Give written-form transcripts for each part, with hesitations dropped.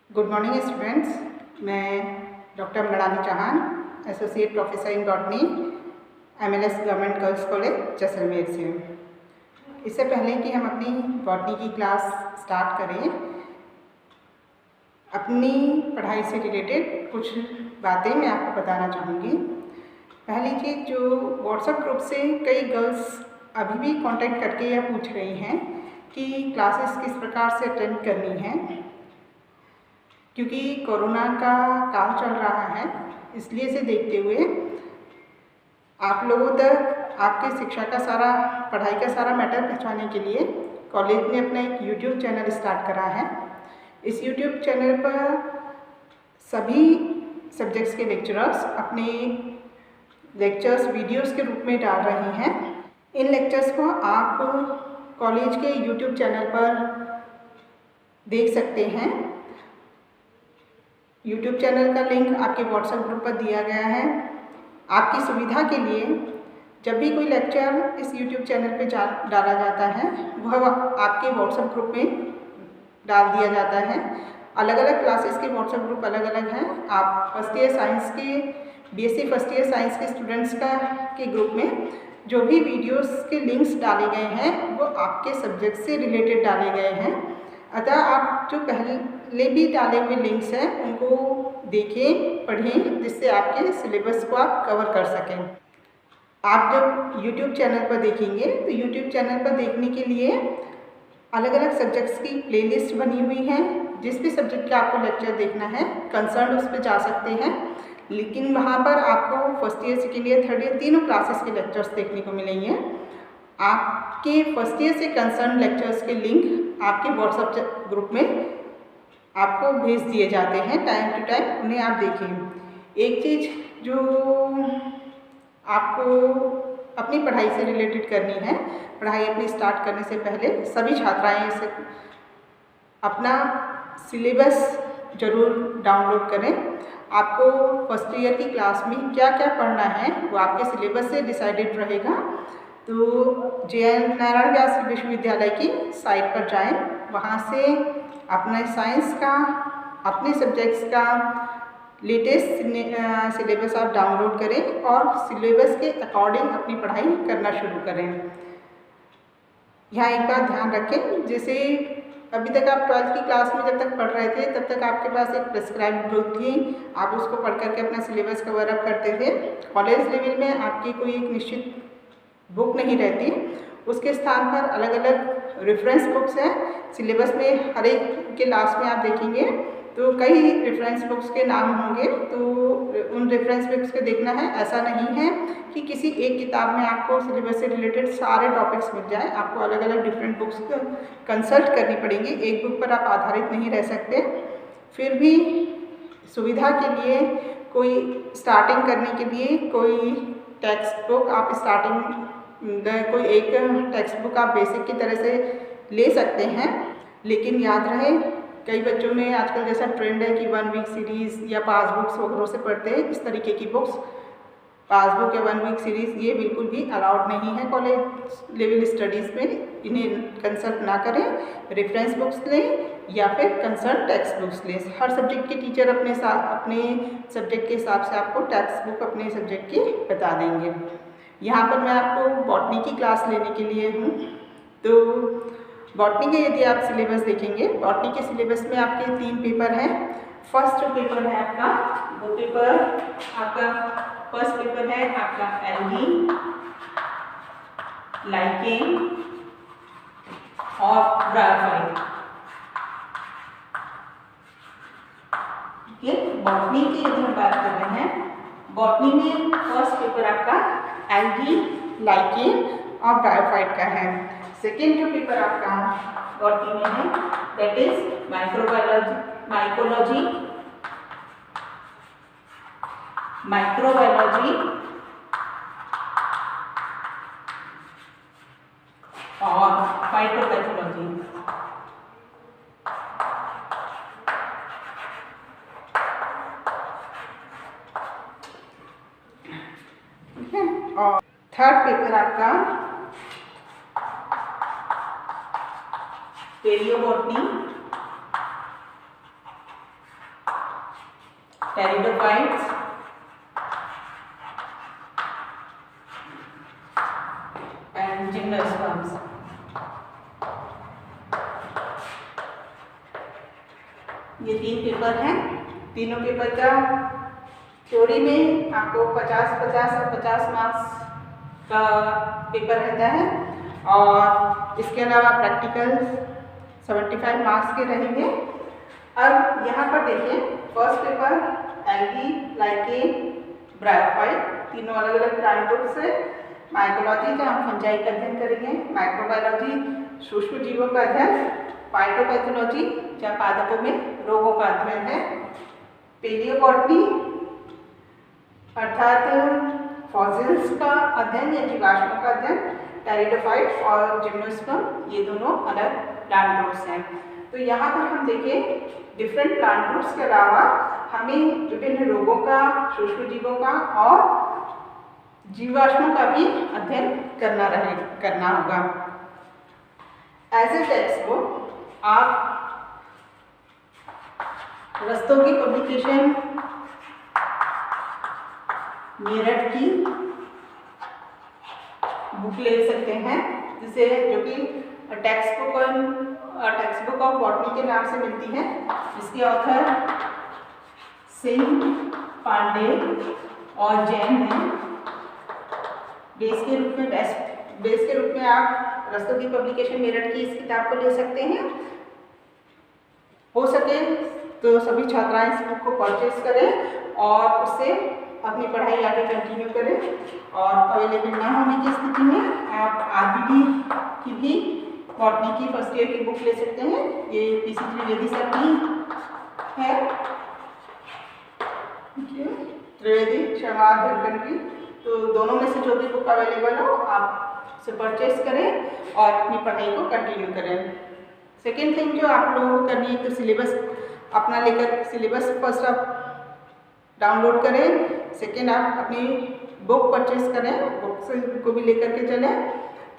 Good morning students. मैं doctor Mrinali Chauhan, associate professor in botany, MLS government girls college Jaisalmer से हूँ। इससे पहले कि हम अपनी बॉटनी की क्लास स्टार्ट करें, अपनी पढ़ाई से रिलेटेड कुछ बातें मैं आपको बताना चाहूँगी। पहली चीज़, जो व्हाट्सएप ग्रुप से कई गर्ल्स अभी भी कांटेक्ट करके यह पूछ रही हैं कि क्लासेस किस प्रकार से अटेंड करनी है, क्योंकि कोरोना का काल चल रहा है। इसलिए इसे देखते हुए आप लोगों तक आपके शिक्षा का सारा, पढ़ाई का सारा मैटर पहुंचाने के लिए कॉलेज ने अपना एक YouTube चैनल स्टार्ट करा है। इस YouTube चैनल पर सभी सब्जेक्ट्स के लेक्चरर्स अपने लेक्चर्स वीडियोस के रूप में डाल रहे हैं। इन लेक्चर्स को आप कॉलेज के YouTube चैनल पर देख सकते हैं। YouTube चैनल का लिंक आपके व्हाट्सएप ग्रुप पर दिया गया है। आपकी सुविधा के लिए जब भी कोई लेक्चर इस YouTube चैनल पे डाला जाता है, वह आपके व्हाट्सएप ग्रुप में डाल दिया जाता है। अलग अलग क्लासेस के व्हाट्सएप ग्रुप अलग अलग हैं। आप फर्स्ट ईयर साइंस के, BSc फर्स्ट ईयर साइंस के स्टूडेंट्स के ग्रुप में जो भी वीडियोस के लिंक्स डाले गए हैं वो आपके सब्जेक्ट से रिलेटेड डाले गए हैं। अतः आप जो पहले भी डाले हुए लिंक्स हैं उनको देखें, पढ़ें, जिससे आपके सिलेबस को आप कवर कर सकें। आप जब YouTube चैनल पर देखेंगे तो YouTube चैनल पर देखने के लिए अलग अलग सब्जेक्ट्स की प्लेलिस्ट बनी हुई है। जिस भी सब्जेक्ट का आपको लेक्चर देखना है, कंसर्न उस पर जा सकते हैं। लेकिन वहाँ पर आपको first year, second year, third year तीनों क्लासेस के लेक्चर्स देखने को मिलेंगे। आपके फर्स्ट ईयर से कंसर्न लेक्चर्स के लिंक आपके व्हाट्सएप ग्रुप में आपको भेज दिए जाते हैं। टाइम टू टाइम उन्हें आप देखें। एक चीज़ जो आपको अपनी पढ़ाई से रिलेटेड करनी है, पढ़ाई अपनी स्टार्ट करने से पहले सभी छात्राएं इसे अपना सिलेबस ज़रूर डाउनलोड करें। आपको फर्स्ट ईयर की क्लास में क्या क्या पढ़ना है वो आपके सिलेबस से डिसाइडेड रहेगा। तो JN नारायण व्यास विश्वविद्यालय की साइट पर जाएं, वहाँ से अपने साइंस का, अपने सब्जेक्ट्स का लेटेस्ट सिलेबस आप डाउनलोड करें और सिलेबस के अकॉर्डिंग अपनी पढ़ाई करना शुरू करें। यहाँ एक बात ध्यान रखें, जैसे अभी तक आप 12th की क्लास में जब तक पढ़ रहे थे तब तक आपके पास एक प्रिस्क्राइब्ड बुक थी, आप उसको पढ़ करके अपना सिलेबस कवर अप करते थे। कॉलेज लेवल में आपकी कोई एक निश्चित बुक नहीं रहती, उसके स्थान पर अलग अलग रेफरेंस बुक्स हैं। सिलेबस में हर एक के लास्ट में आप देखेंगे तो कई रेफरेंस बुक्स के नाम होंगे, तो उन रेफरेंस बुक्स को देखना है। ऐसा नहीं है कि किसी एक किताब में आपको सिलेबस से रिलेटेड सारे टॉपिक्स मिल जाए, आपको अलग अलग डिफरेंट बुक्स कंसल्ट करनी पड़ेगी। एक बुक पर आप आधारित नहीं रह सकते। फिर भी सुविधा के लिए कोई स्टार्टिंग करने के लिए कोई टेक्स्ट बुक आप कोई एक टेक्स्ट बुक आप बेसिक की तरह से ले सकते हैं। लेकिन याद रहे, कई बच्चों में आजकल जैसा ट्रेंड है कि 1 वीक सीरीज़ या पासबुक्स वगैरह से पढ़ते हैं। इस तरीके की बुक्स, पासबुक या 1 वीक सीरीज़, ये बिल्कुल भी अलाउड नहीं है कॉलेज लेवल स्टडीज़ में। इन्हें कंसल्ट ना करें। रेफरेंस बुक्स लें या फिर कंसल्ट टेक्स्ट बुक्स लें। हर सब्जेक्ट के टीचर अपने सब्जेक्ट के हिसाब से आपको टेक्स्ट बुक अपने सब्जेक्ट की बता देंगे। यहाँ पर मैं आपको बॉटनी की क्लास लेने के लिए हूँ। तो बॉटनी के यदि आप सिलेबस देखेंगे, बॉटनी के सिलेबस में आपके 3 पेपर हैं। फर्स्ट जो पेपर है आपका, वो पेपर आपका फर्स्ट पेपर है आपका एल्गी, लाइकेन और ब्रायोफाइट। ठीक है, बॉटनी की यदि हम बात कर रहे हैं, बॉटनी में फर्स्ट पेपर आपका एल्गी, लाइकेन और ब्रायोफाइट का है। सेकेंड जो पेपर आपका बॉटनी में है, दैट इज माइक्रोबायोलॉजी और फाइटोपैथोलॉजी। ठीक है, और थर्ड पेपर आपका पेलियोबॉटनी टेरिडोफाइट्स, एंड जिम्नोस्पर्म्स। ये 3 पेपर हैं। तीनों पेपर का थ्योरी में आपको 50-50 और 50 मार्क्स का पेपर रहता है, और इसके अलावा प्रैक्टिकल 75 मार्क्स के रहेंगे। अब यहाँ पर देखिए, first paper algae, lichen, bryophyte, तीनों अलग अलग प्लांट ग्रुप से। माइकोलॉजी का हम फंजाई का अध्ययन करेंगे, माइक्रोबायोलॉजी सूक्ष्म जीवों का अध्ययन, फाइटोपैथोलॉजी जहाँ पादपों में रोगों का अध्ययन है, पेलियोबॉटनी अर्थात फॉसिल्स का अध्ययन या जीवाश्मों का अध्ययन, टेरिडोफाइट्स और जिम्नोस्पर्म, ये दोनों अलग प्लांट ग्रुप्स हैं। तो यहाँ पर हम देखें डिफरेंट प्लांट ग्रुप्स के अलावा हमें विभिन्न रोगों का, सूक्ष्म जीवों का और जीवाश्मों का भी अध्ययन करना होगा। एज ए टेक्स्ट बुक आप रस्तोगी पब्लिकेशन मेरठ की बुक ले सकते हैं, जिसे जो कि टेक्स्ट बुक ऑफ बॉटनी के नाम से मिलती है, जिसके ऑथर सिंह, पांडे और जैन हैं। बेस के रूप में आप रस्तोगी पब्लिकेशन मेरठ की इस किताब को ले सकते हैं। हो सके तो सभी छात्राएं इस बुक को परचेज करें और उससे अपनी पढ़ाई आगे कंटिन्यू करें। और अवेलेबल ना होने की स्थिति में आप आरबीडी की भी बॉटनी की फर्स्ट ईयर की बुक ले सकते हैं। ये पीसी त्रिवेदी सर की है, त्रिवेदी शर्मा धनखड़ की। तो दोनों में से जो भी बुक अवेलेबल हो आप उसे परचेज करें और अपनी पढ़ाई को कंटिन्यू करें। सेकेंड थिंग जो आप लोगों को करनी है, तो सिलेबस अपना लेकर सिलेबस फर्स्ट आप डाउनलोड करें। सेकेंड, आप अपनी बुक परचेज करें, बुक को भी लेकर के चलें।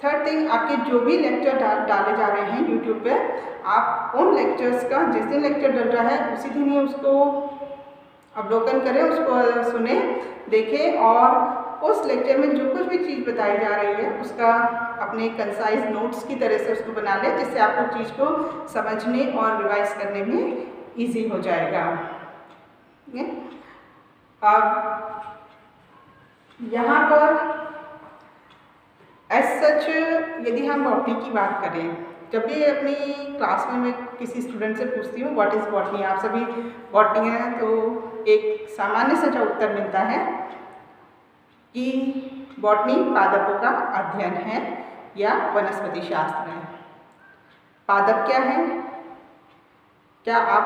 थर्ड थिंग, आपके जो भी लेक्चर डाले जा रहे हैं यूट्यूब पे, आप उन लेक्चर्स का जिस दिन लेक्चर डल रहा है उसी दिन ही उसको अवलोकन करें, उसको सुने, देखें और उस लेक्चर में जो कुछ भी चीज़ बताई जा रही है उसका अपने कंसाइज नोट्स की तरह से उसको बना लें, जिससे आपको चीज़ को समझने और रिवाइज करने में ईजी हो जाएगा। अब यहाँ पर एज सच यदि हम बॉटनी की बात करें, जब भी अपनी क्लास में मैं किसी स्टूडेंट से पूछती हूँ व्हाट इज़ बॉटनी, आप सभी बॉटनी हैं, तो एक सामान्य सा जो उत्तर मिलता है कि बॉटनी पादपों का अध्ययन है या वनस्पति शास्त्र है। पादप क्या है? क्या आप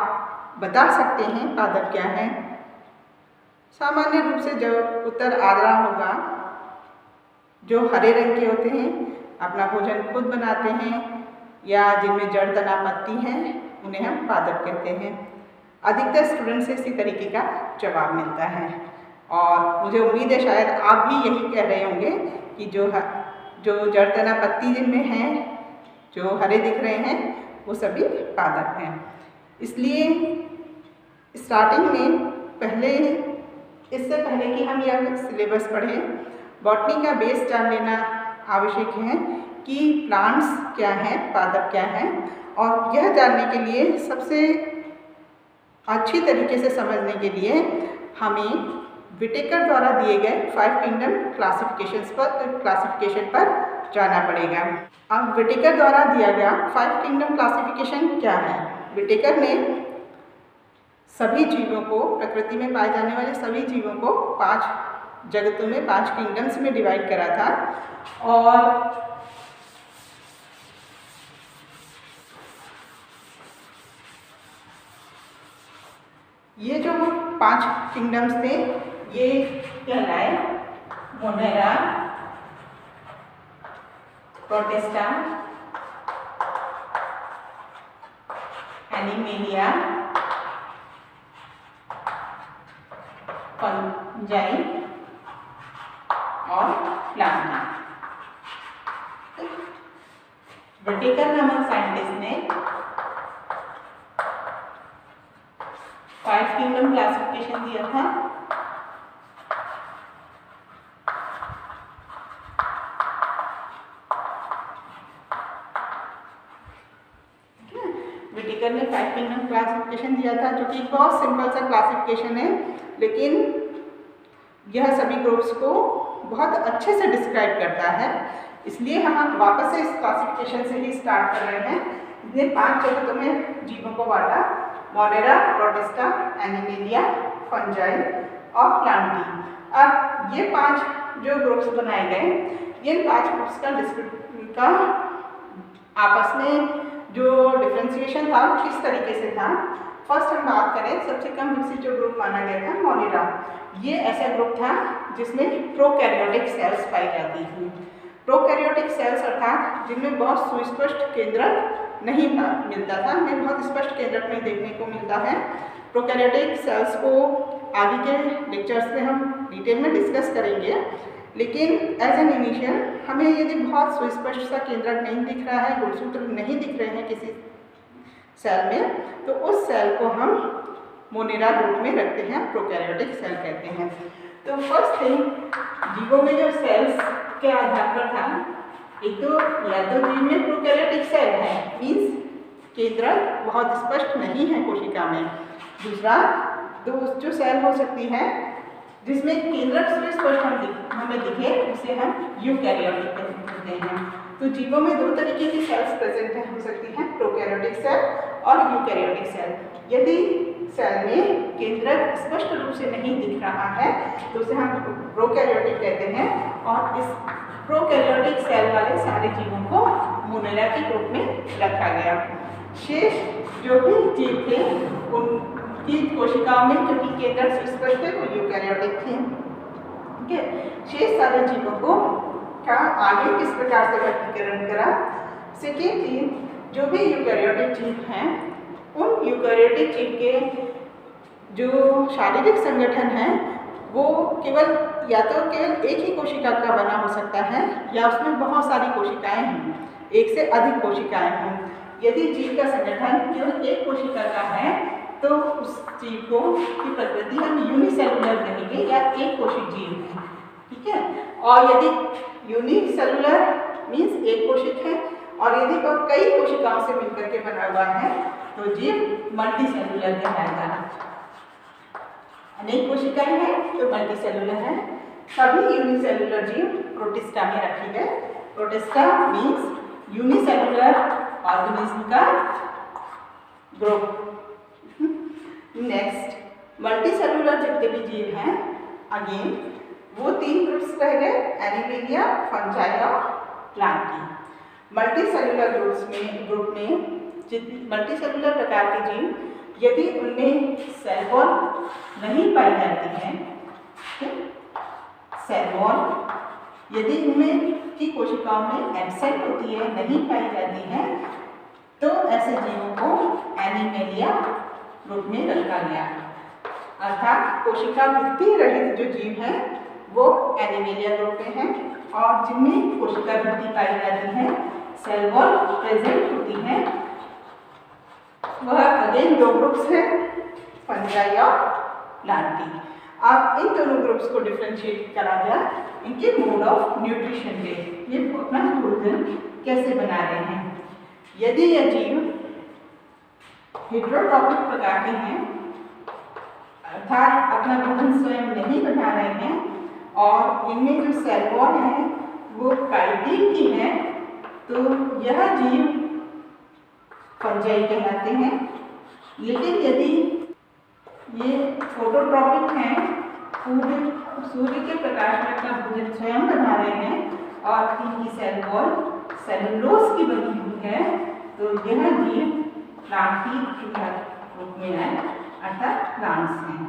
बता सकते हैं पादप क्या है? सामान्य रूप से जो उत्तर आ रहा होगा, जो हरे रंग के होते हैं, अपना भोजन खुद बनाते हैं या जिनमें जड़ तना पत्ती हैं, उन्हें हम पादप कहते हैं। अधिकतर स्टूडेंट से इसी तरीके का जवाब मिलता है और मुझे उम्मीद है शायद आप भी यही कह रहे होंगे कि जो जड़ तना पत्ती जिनमें हैं, जो हरे दिख रहे हैं, वो सभी पादप हैं। इसलिए स्टार्टिंग में इससे पहले कि हम यह सिलेबस पढ़ें, बॉटनी का बेस जान लेना आवश्यक है कि प्लांट्स क्या हैं, पादप क्या हैं, और यह जानने के लिए सबसे अच्छी तरीके से समझने के लिए हमें विटेकर द्वारा दिए गए 5 किंगडम क्लासिफिकेशन पर जाना पड़ेगा। अब विटेकर द्वारा दिया गया 5 किंगडम क्लासिफिकेशन क्या है? विटेकर ने सभी जीवों को, प्रकृति में पाए जाने वाले सभी जीवों को 5 जगतों में, 5 किंगडम्स में डिवाइड करा था और ये जो 5 किंगडम्स थे ये कहलाए मोनेरा, प्रोटिस्टा, एनिमेलिया, फंजाई और प्लांटा। विटेकर नामक साइंटिस्ट ने 5 किंगडम क्लासिफिकेशन दिया था। व्हिटेकर ने 5 किंगडम क्लासिफिकेशन दिया था, जो कि बहुत सिंपल सा क्लासिफिकेशन है, लेकिन यह सभी ग्रुप्स को बहुत अच्छे से डिस्क्राइब करता है। इसलिए हम वापस से इस क्लासिफिकेशन से ही स्टार्ट कर रहे हैं। इसने 5 जगहों में जीवों को बांटा: मोनेरा, प्रोटिस्टा, एनिमेलिया, फंजाई और प्लांटी। अब ये 5 जो ग्रुप्स बनाए गए, इन 5 ग्रुप्स का आपस में जो डिफ्रेंसिएशन था वो किस तरीके से था। फर्स्ट हम बात करें, सबसे कम विकसित जो ग्रुप माना गया था मोनेरा। ये ऐसा ग्रुप था जिसमें प्रोकैरियोटिक सेल्स पाई जाती थी। प्रोकैरियोटिक सेल्स अर्थात जिनमें बहुत सुस्पष्ट केंद्रक नहीं मिलता था, हमें बहुत स्पष्ट केंद्रक नहीं देखने को मिलता है। प्रोकैरियोटिक सेल्स को आगे के लेक्चर्स में हम डिटेल में डिस्कस करेंगे, लेकिन एज एन इनिशियल हमें यदि बहुत सुस्पष्ट सा केंद्रक नहीं दिख रहा है, गुणसूत्र नहीं दिख रहे हैं किसी सेल में, तो उस सेल को हम मोनेरा ग्रुप में रखते हैं, प्रोकैरियोटिक सेल कहते हैं। तो फर्स्ट थिंग, जीवों में जो सेल्स के आधार पर था, एक तो या तो जीव में प्रोकैरियोटिक सेल है, मीन्स केंद्रक बहुत स्पष्ट नहीं है कोशिका में। दूसरा, जो सेल हो सकती है जिसमें केंद्रक स्पष्ट हमें दिखे, उसे हम यूकैरियोटिक कहते हैं। तो जीवों में 2 तरीके की सेल्स प्रेजेंट हो सकती हैं, प्रोकैरियोटिक सेल और यूकैरियोटिक सेल। यदि सेल में केंद्रक स्पष्ट रूप से नहीं दिख रहा है तो उसे हम प्रोकैरियोटिक कहते हैं, और इस प्रोकैरियोटिक सेल वाले सारे जीवों को मोनेरा के ग्रुप में रखा गया। शेष जो भी जीव थे उनकी कोशिकाओं में क्योंकि केंद्रक स्पष्ट थे वो यूकैरियोटिक थे। ठीक है, शेष सारे जीवों को का आगे किस प्रकार से वर्गीकरण करा। सेकेंड चीज, जो भी यूकैरियोटिक जीव हैं, उन यूकैरियोटिक जीव के जो शारीरिक संगठन है वो या तो केवल एक ही कोशिका का बना हो सकता है, या उसमें बहुत सारी कोशिकाएं हों, एक से अधिक कोशिकाएं हों। यदि जीव का संगठन केवल एक कोशिका का है तो उस जीव को की प्रकृति हम यूनिसेलुलर कहेंगे, या एक कोशिक जीव। ठीक है, और यदि यूनिसेलुलर मीन्स एक कोशिक है, और यदि वह कई कोशिकाओं से मिलकर के बना हुआ है तो जीव मल्टीसेलुलर कहलाएगा। अनेक कोशिकाएं हैं तो मल्टीसेलुलर है। सभी यूनिसेलुलर जीव प्रोटिस्टा में रखे गए। प्रोटिस्टा मीन्स यूनिसेलुलर ऑर्गेनिज्म का ग्रुप। नेक्स्ट, मल्टीसेलुलर जितने भी जीव हैं, अगेन वो 3 ग्रुप्स रह गए, एनिमेलिया, फंजाई और प्लांटी। मल्टीसेलुलर ग्रुप में मल्टीसेलुलर प्रकार के जीव यदि उनमें सेल वॉल नहीं पाई जाती है, सेल वॉल यदि उनमें की कोशिकाओं में एब्सेंट होती है, नहीं पाई जाती है, तो ऐसे जीवों को एनिमेलिया ग्रुप में रखा गया। अर्थात कोशिका भित्ति रहित जो जीव हैं वो एनिमेलिया ग्रुप में हैं, और जिनमें कोशिका भित्ति पाई जाती है, सेल वॉल प्रेजेंट होती है, वह अगेन 2 ग्रुप्स हैं, फंजाई और प्लांटी। अब इन दोनों ग्रुप्स को डिफ्रेंशिएट करा गया इनके मोड ऑफ न्यूट्रिशन पे, ये अपना भोजन कैसे बना रहे हैं। यदि यह जीव हेटेरोट्रॉपिक प्रकार के हैं, अर्थात अपना भोजन स्वयं नहीं बना रहे हैं, और इनमें जो सेल वॉल है वो काइटिन की है, तो यह जीव फंजाई कहलाते हैं। लेकिन यदि ये फोटोट्रॉपिक हैं, सूर्य के प्रकाश में अपना भोजन स्वयं बना रहे हैं, और इनकी सेल वॉल सेलुलोज की बनी हुई है, तो यह जीव प्लांटी रूप में है, अर्थात प्लांट्स हैं।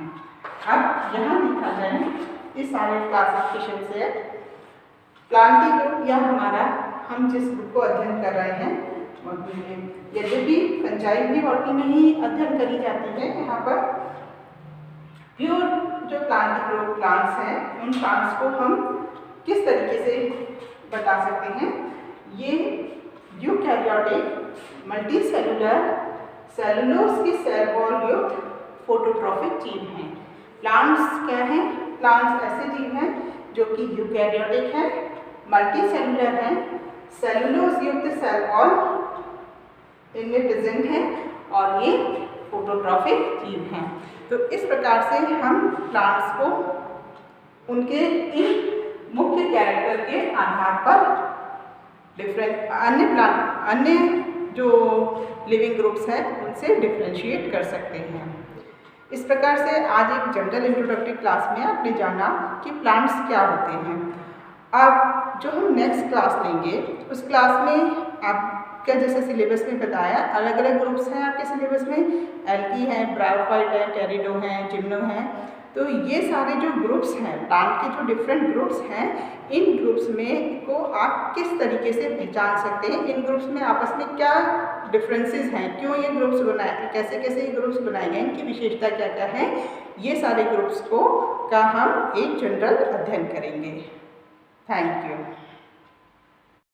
अब यहाँ देखा जाए इस सारे क्लासिफिकेशन से प्लांटी ग्रुप या हम जिस ग्रुप को अध्ययन कर रहे हैं, यद्यपि फंजाई भी बॉटनी में ही अध्ययन करी जाती है, यहाँ पर प्योर जो प्लांटी ग्रुप प्लांट्स हैं, उन प्लांट्स को हम किस तरीके से बता सकते हैं। ये यूकैरियोटिक मल्टीसेलुलर सेलुलोज की सेल वॉल युक्त फोटोट्रॉफिक जीव हैं। प्लांट्स क्या हैं? प्लांट्स ऐसे जीव हैं जो कि यूकैरियोटिक हैं, मल्टी सेलुलर हैं, सेलुलोज युक्त सेल वॉल इनमें प्रेजेंट है और ये फोटोट्रॉफिक जीव हैं। तो इस प्रकार से हम प्लांट्स को उनके इन मुख्य कैरेक्टर के आधार पर डिफरेंट अन्य जो लिविंग ग्रुप्स हैं उनसे डिफ्रेंशिएट कर सकते हैं। इस प्रकार से आज एक जनरल इंट्रोडक्टरी क्लास में आपने जाना कि प्लांट्स क्या होते हैं। अब जो हम नेक्स्ट क्लास लेंगे उस क्लास में आपका जैसे सिलेबस में बताया अलग अलग ग्रुप्स हैं आपके सिलेबस में, एल्गी है, ब्रायोफाइट है, टेरिडो है, जिम्नो है। तो ये सारे जो ग्रुप्स हैं प्लांट के जो डिफरेंट ग्रुप्स हैं इन ग्रुप्स में को आप किस तरीके से पहचान सकते हैं, इन ग्रुप्स में आपस में क्या डिफरेंसेस हैं, क्यों ये ग्रुप्स बनाए, कैसे कैसे ये ग्रुप्स बनाए गए, इनकी विशेषता क्या क्या है, ये सारे ग्रुप्स का हम एक जनरल अध्ययन करेंगे। Thank you.